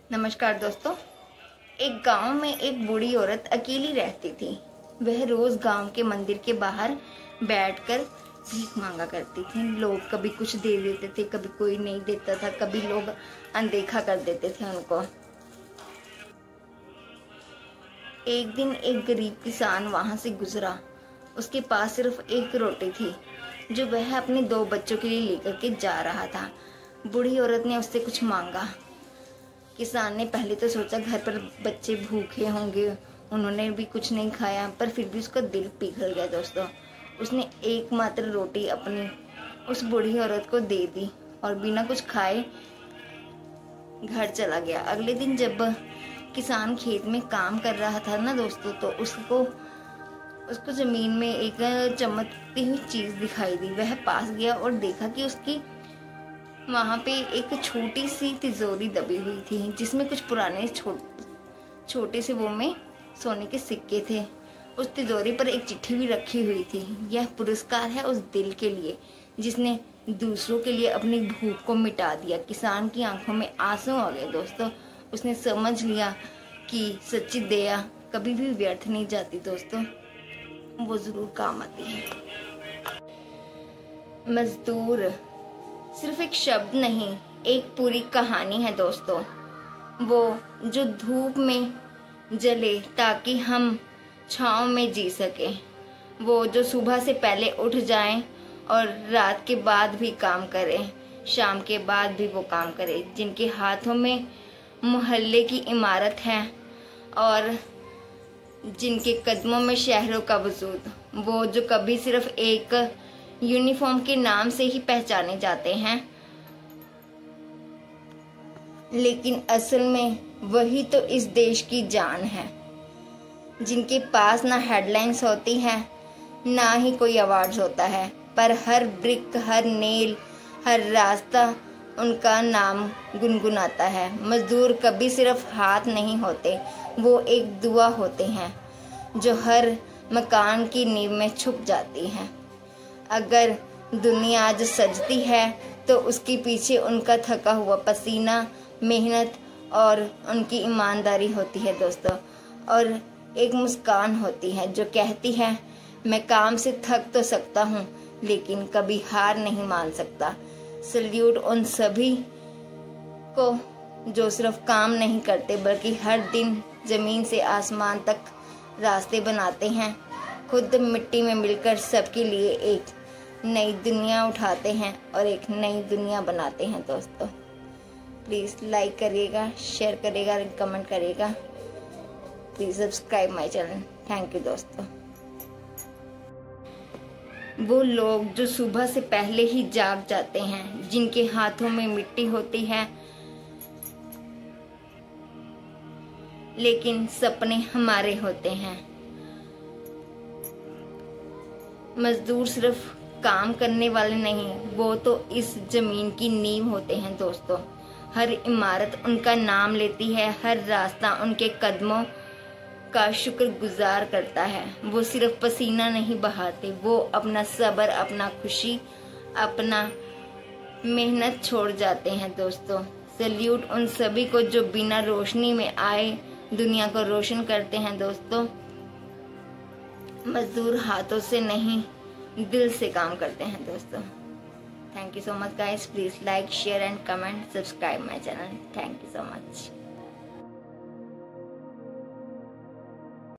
नमस्कार दोस्तों। एक गांव में एक बूढ़ी औरत अकेली रहती थी। वह रोज गांव के मंदिर के बाहर बैठकर भीख मांगा करती थी। लोग कभी कुछ दे देते थे, कभी कोई नहीं देता था, कभी लोग अनदेखा कर देते थे उनको। एक दिन एक गरीब किसान वहां से गुजरा। उसके पास सिर्फ एक रोटी थी जो वह अपने 2 बच्चों के लिए लेकर के जा रहा था। बूढ़ी औरत ने उससे कुछ मांगा। किसान ने पहले तो सोचा घर पर बच्चे भूखे होंगे, उन्होंने भी कुछ नहीं खाया, पर फिर भी उसका दिल पिघल गया दोस्तों। उसने एकमात्र रोटी अपनी उस बूढ़ी औरत को दे दी और बिना कुछ खाए घर चला गया। अगले दिन जब किसान खेत में काम कर रहा था ना दोस्तों, तो उसको जमीन में एक चमकती हुई चीज दिखाई दी। वह पास गया और देखा कि उसकी वहां पे एक छोटी सी तिजोरी दबी हुई थी जिसमें कुछ पुराने छोटे से वो में सोने के सिक्के थे। उस तिजोरी पर एक चिट्ठी भी रखी हुई थी। यह पुरस्कार है उस दिल के लिए जिसने दूसरों के लिए अपनी भूख को मिटा दिया। किसान की आंखों में आंसू आ गए दोस्तों। उसने समझ लिया कि सच्ची दया कभी भी व्यर्थ नहीं जाती दोस्तों, वो जरूर काम आती है। मजदूर सिर्फ एक शब्द नहीं, एक पूरी कहानी है दोस्तों। वो जो धूप में जले ताकि हम छांव में जी सके, वो जो सुबह से पहले उठ जाएं और रात के बाद भी काम करें, शाम के बाद भी वो काम करें, जिनके हाथों में मोहल्ले की इमारत है और जिनके कदमों में शहरों का वजूद, वो जो कभी सिर्फ एक यूनिफॉर्म के नाम से ही पहचाने जाते हैं, लेकिन असल में वही तो इस देश की जान है। जिनके पास ना हेडलाइंस होती हैं, ना ही कोई अवार्ड्स होता है, पर हर ब्रिक, हर नेल, हर रास्ता उनका नाम गुनगुनाता है। मजदूर कभी सिर्फ हाथ नहीं होते, वो एक दुआ होते हैं जो हर मकान की नींव में छुप जाती है। अगर दुनिया आज सजती है तो उसके पीछे उनका थका हुआ पसीना, मेहनत और उनकी ईमानदारी होती है दोस्तों। और एक मुस्कान होती है जो कहती है, मैं काम से थक तो सकता हूँ लेकिन कभी हार नहीं मान सकता। सल्यूट उन सभी को जो सिर्फ काम नहीं करते बल्कि हर दिन जमीन से आसमान तक रास्ते बनाते हैं। खुद मिट्टी में मिलकर सबके लिए एक नई दुनिया उठाते हैं और एक नई दुनिया बनाते हैं दोस्तों। प्लीज़ लाइक करिएगा, शेयर करिएगा, कमेंट करिएगा। Please subscribe my channel. Thank you दोस्तों। वो लोग जो सुबह से पहले ही जाग जाते हैं, जिनके हाथों में मिट्टी होती है लेकिन सपने हमारे होते हैं। मजदूर सिर्फ काम करने वाले नहीं, वो तो इस जमीन की नींव होते हैं दोस्तों। हर इमारत उनका नाम लेती है, हर रास्ता उनके कदमों का शुक्रगुजार करता है। वो सिर्फ पसीना नहीं बहाते, वो अपना सब्र, अपना खुशी, अपना मेहनत छोड़ जाते हैं दोस्तों। सल्यूट उन सभी को जो बिना रोशनी में आए दुनिया को रोशन करते हैं दोस्तों। मजदूर हाथों से नहीं, दिल से काम करते हैं दोस्तों। Thank you so much guys. Please like, share and comment, subscribe my channel. Thank you so much.